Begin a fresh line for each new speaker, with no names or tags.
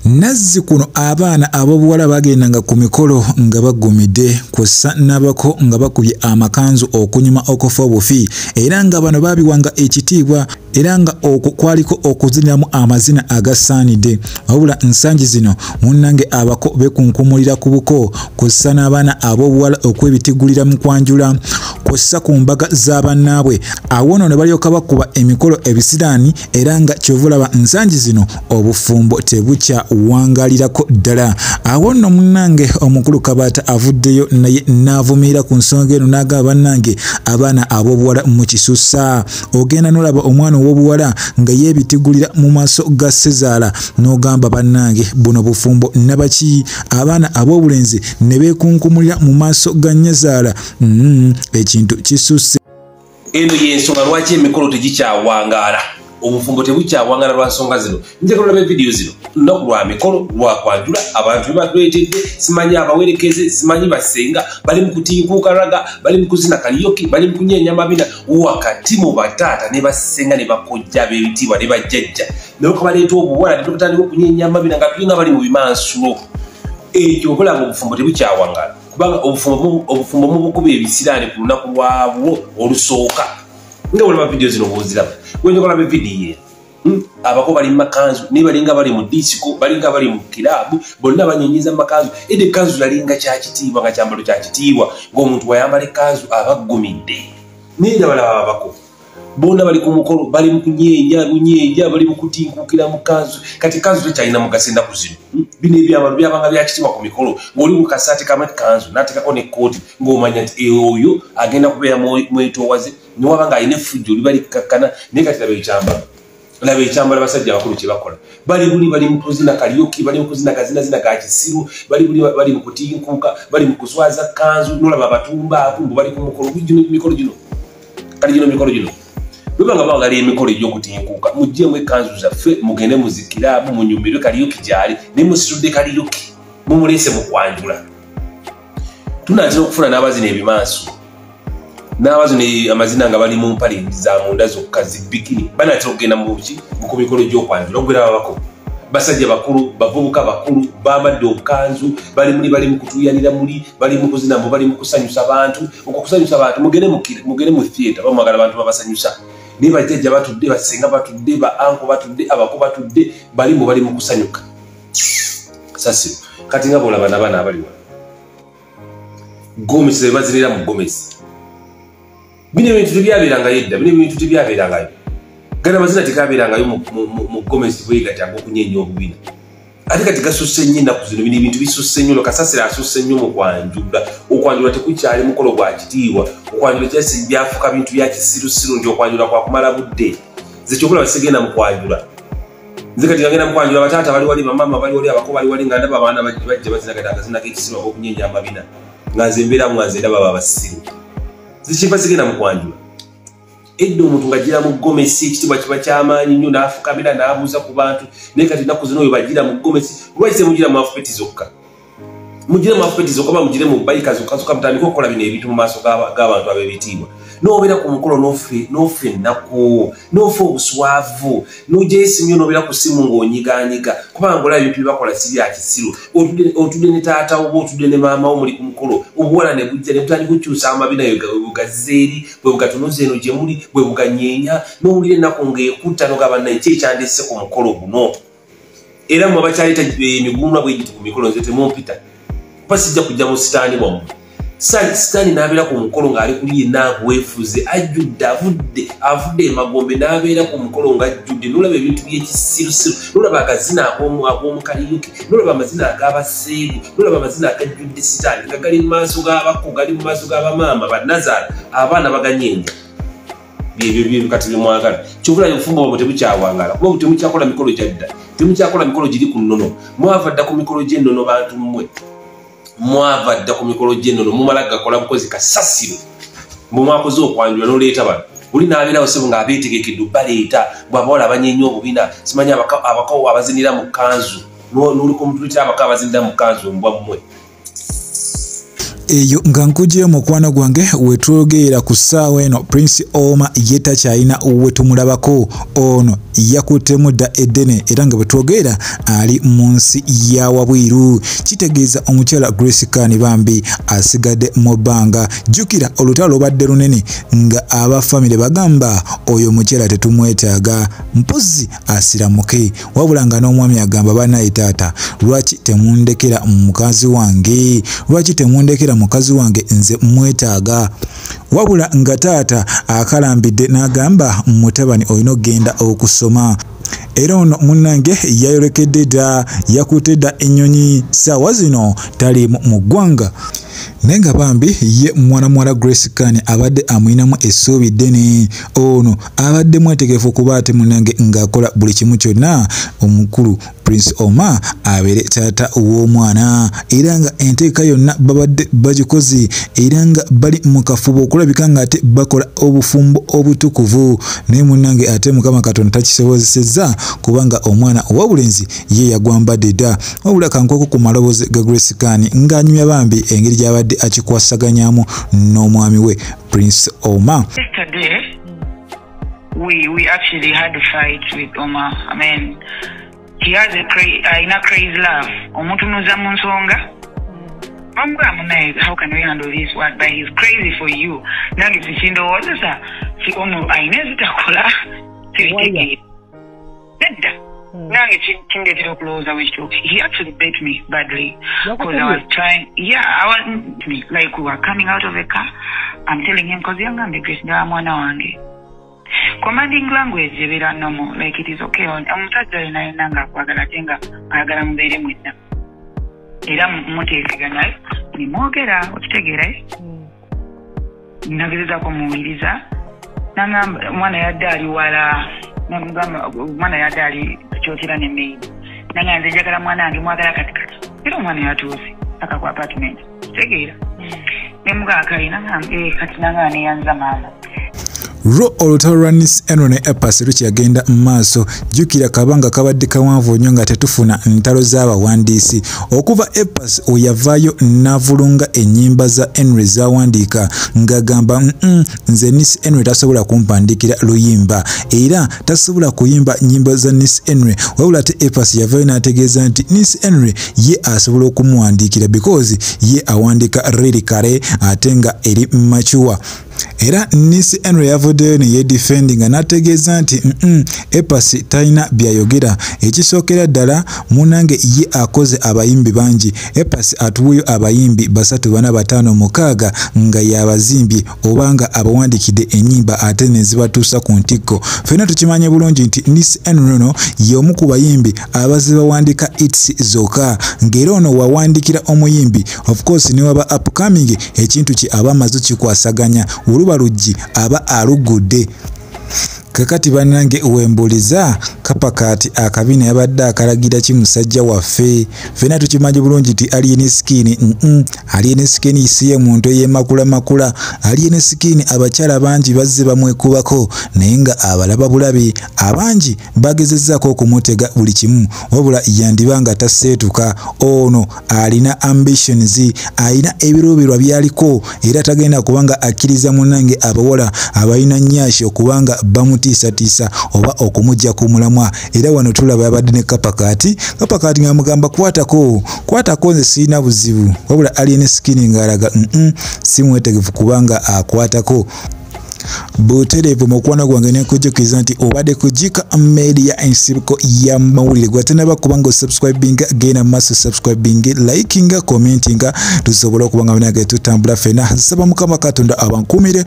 Nazzi kuno abaana ab'obuwala bagendanga ku mikolo nga bagumidde kw'ossa n'abako nga bakubye amakanzu okunyuma okufa obufi era nga bano baabiwanga ekitiibwa era nga okwo kwaliko okuziniramu amazina agasaanidde. Wabula ensangi zino munnange abako bekunkumulira ku buko kw'ossa n'abaana ab'obuwala okwebitigulira mu kwanjula kw'ossa ku mbaga z'abannaabwe awo nno ne balyoka bakuba emikolo ebisiraani era nga kyovulaba ensangi zino obufumbo tebukya wangalirako ddala. Awo nno munnange omukulu Kabaata avuddeyo naye n'avumirira ku nsonga eno n'agamba bannange abaana ab'obuwala mu kisussa ogenda n'olaba omwana ow'obuwala nga yeebitigulira mu maaso ga Sezaala n'ogamba bannange buno bufumbo nabaki abaana ab'obulenzi ne beekunkumulira mu maaso ga Nnyazaala ekintu kisusse.
Eno y'ensonga lwaki emikolo tegikyawangaala obufumbo tebukyawangala lwa nsonga zino. Nja kulaba video zino lunaku lwa mikolo lwa kwanjula abantu be batwetedde simanyi abawerekeze simanyi basenga bali mu kutiikuuka raga bali mu kuzina kaliyoki bali mu kunyeenya mabina wakati mu bataata ne basenga ne bakojja b'ebitiibwa ne bajjajja naye ko baleeta obuwala ne batandika okunyeenya mabina nga tulinga bali mu bimansulo ekyo okola nga obufumbo tebukyawangala kubanga obufumbo mu bukuba ebisiraani ku lunaku lwabwo olusooka nga olaba video zino bw'oziraba wenjokola be video abako bali mu makanzu ne balinga bali mu disiko balinga bali mu kirabu bonna banyenyeza makanzu ede kanzu yalinga kya kitiibwa nga kyambalo kya kitiibwa ng'omuntu wayambala ekkanzu abagumidde nenda balaba abako bonna bali ku mukolo bali mu kunyeenya bali mu kutinkukira mu kanzu kati kanzu tekyalina mugaso ennaku zino bino ebyambalo byabanga bya kitiibwa ku mikolo ng'oli mu kasaati kamu kanzu n'ateekako n'ekkooti ng'omanya nti oyo agenda kubeera mwetoowaze niwaba nga alina effujjo libali kkakkana naye kati laba ekyambalo abasajja abakulu kye bakola bali mu kuzina kaliyoki bali mu kuzina kazinazina ga kisiru bali mu kutinkuuka bali mu kuswaza kanzu nolaba abatumba akumbu bali ku mukolo mikolo gino kati gino mikolo gino bwebanga bawagala emikolo egy'okutinkuuka muggyemu ekkanzu zaffe mugende muzikiramu munyumirwe kaliyoki gyali naye musitudde kaliyoki mumuleese mu kwanjula tunatera okufuna n'abazina ebimansu n'abazina amazina nga bali mu mpale za munda zokka zibikini banatera okugenda ku mikolo gy'okwanjula okugera babako basajja bakulu bavubuka bakulu bambadde obukanzu bali mu kutuyanira muli bali mu kuzina mbu bali mu kusanyusa abantu okukusanyusa abantu mugende mu theatre bamwagala abantu babasanyusa naye bajjajja batudde basenga batudde ba anko batudde abako batudde bali mu kusanyuka sasi kati nga bolaba n'abaana abaliwa gomesi bazinira mu gomesi bino ebintu tebyabeerangayo edda bino ebintu tebyabeerangayo gana amazina tekabeerangayo mu gomesi bwegati ag'okunyeenya obubina ate kati gasusse nnyo ennaku zino bino ebintu bisusse nnyo kasasira asusse nnyo mu kwanjula okwanjula tekukyali mukolo gwa kitiibwa okwanjula kyasi byafuka bintu bya kisirusiru nti okwanjula kwakumala budde nze kyokulaba sigenda mu kwanjula nze kati ngagenda mu kwanjula bataata bali wali bamama bali wali abako bali wali nga ndaba abaana bajja bazina kati akazina k'ekisiru ag'okunyeenya amabina nga nze mbeeramu nga nze ndaba babasiru zikiva sigenda mu kwanjula edda omuntu ng'agira mu gomesi ekitiibwa kiba kyamaanyi nnyo n'afukamira n'abuuza ku bantu naye kati ennaku zino oyo bagira mu gomesi lwaki mugira mu afupeti zokka mugire mu afupeti zokka ba mugire mu bayika zokka zokka mutandika okukola bino ebintu mu maaso g'abantu ab'ebitiibwa n'obeera ku mukolo n'ofa ennaku n'ofa obuswavu n'ogyayo essimu yo n'obeera ku ssimu ng'onyigaanyiga kubanga olaba ebintu byebakola si bya kisiru otudde ne taata wo otudde ne maama wo muli ku mukolo obuwala ne bujja ne butandika okukyusa amabina bwebugazzeeri bwe bugatunuza eno gye muli bwe buganyeenya n'owulira ennaku ng'ekutta n'ogamba naye ki ekyandisse ku mukolo guno era mmwe abakyaleeta emiguunwa bwegiti ku mikolo nze temumpita kuba sijja kujja mu sitaani bwammwe sitaani n'abeera ku mukolo ng'ali kuli yenna weefuze ajjudde avudde emagombe n'abeera ku mukolo ng'ajjudde n'olaba ebintu by'ekisirusiru n'olaba akazina ak'omukaliyuki n'olaba amazina ag'abaseegu n'olaba amazina agajjudde sitaani nga gali mu maaso g'abako gali mu maaso g'abamaama bannazaala abaana baganyeenya byebyo kati byemwagala kyobulayo obufumbo bwabwe tebukyawangala kuba temukyakola mikolo gyadda temukyakola mikolo giri ku nnono mwava dda ku mikolo gy'ennono bantu mmwe mwava dda ku mikolo gy'ennono mumala gakola bukozi kasasiro mbu mwakoze okwanjula n'oleeta bano oli n'abeerawo sebu ng'abeetegekedde baleeta bw'abawala abanyeenya obubina simanyi abakawo abazinira mu kanzu n'oli ku mutulita abakawo abazinira mu kanzu mbwa mmwe
eyo nga nkujje mukwano gwange wetwogera ku ssaawa eno Prince Oma ye takyalina wetumulabako ono yakuttemu dda eddene era nga bwetwogera ali mu nsi ya wabwiru kitegeeza omukyala Grace Kani bambi asigadde mu bbanga jjukira olutalo lubadde lunene nga abafamile bagamba oyo omukyala tetumwetaaga mpozi asiramuke wabula nga n'omwami agamba banaye taata lwaki temundekera mukazi wange lwaki temundekera mukazi wange nze mwetaaga wabula nga taata akalambidde n'agamba mutabani olina okgenda okusoma era ono munnange yayolekedde dda yakutte dda ennyonyi ssaawa zino tali mu ggwanga naye nga bambi ye mwana Grace Kani abadde amuyinamu essuubi ddene ono abadde mwetegefu okuba ate munnange ng'akola buli kimu kyonna omukulu Prince Oma abeere taata w'omwana era nga enteeka yonna babadde bagikoze era nga bali mu kafubo okulabika nga ate bakola obufumbo obutukuvu naye munnange ate Mukama Katonda takisobozesezza kubanga omwana ow'obulenzi ye yagwambadde dda wabula kankoko ku maloboozi ga Grace Kani ng'anyumya bambi engeri gy'abadde akikwasaganyaamu n'omwami we Prince Oma.
Yesterday we actually had a fight with Oma. I mean, he has a crazy love. Omutunuza mu nsonga. How can we handle this one? But he's crazy for you. Nange sikindowooza sa si ono ayina zitakola sibitegeera. Nedda. Nange kindeetera okulowooza wekituuka. He actually beat me badly because I was trying. Yeah, like we were coming out of the car. I'm telling him because yangambe Grace ndawa mwana wange. Commanding language ebera normal, like it is okay. Omusajja yena nga akwagala tenga ayagala mubeere mwenna. Era muteeseganya nimwogera okitegeera nagezezaako muwuliriza nangamba omwana yadde ali wala namugamba omwana yadde ali kyotera ne mail nanga nze njagala mwana wange mwagala katikati era omwana yatuuse aka ku apartment kitegeera nemugaakali kati nanga neyanza maama
Ro olutalo lwa Nice eno ne Epas lukyagenda mu maaso jjukira kabanga kabadde kawanvu nnyo nga tetufuna ntalo z'abawandiisi okuva Epas oyavaayo n'avulunga ennyimba za Henry z'awandiika ng'agamba nze Nice Henry tasobola kumpandiikira luyimba era tasobola kuyimba nnyimba za Nice Henry wabula ate Epas yavaayo n'ategeeza nti Nice Henry ye asobola okumuwandiikira because ye awandiika lirikale ate nga eri machuwa era Nice Henry yavuddeyo ne yedifendi nga n'ategeeza nti Epas talina byayogera ekisookera ddala munnange ye akoze abayimbi bangi Epas atuweeyo abayimbi 346 nga yabazimbye obanga abawandikidde ennyimba ate ne zibatuusa ku ntikko ffenna tukimanye bulungi nti Nice Henry ono y'omu ku bayimbi abaze bawandika hits zokka ng'era ono wawandikira omuyimbi of course ne waba upcoming ekintu ki aba amaze kikwasaganya oluba luggi aba alugudde kakati bannange wembuliza kapakati akabina yabadde akalagira ki musajja waffe ffenna tukimanyi bulungi nti alien skin alien skin isiye muntu eyemakula alien skin abakyala bangi bazze bamwekubako naye nga abalaba bulabi abangi bagezezzaako okumutega buli kimu wabula yandibanga taseetuka ono alina ambitions alina ebiruubirwa byaliko era tagenda kubanga akkiriza munnange abawala abalina nnyashi okubanga bamutiisatiisa oba okumujja ku mulamwa era wano tulaba yabadde ne kapakati nga mugamba kwatako nze sirina buzibu wabula alien skin ng'alaga simwetegefu kubanga akwatako butereevu mukwano gwange nekujjukiza nti obadde kujika media ensibuko ya mawulire gwatenaba kubanga osubscribinga genda maaso subscribing likinga commentinga tusobola okubanga binage tutambula ffenna saba Mukama Katonda abankumire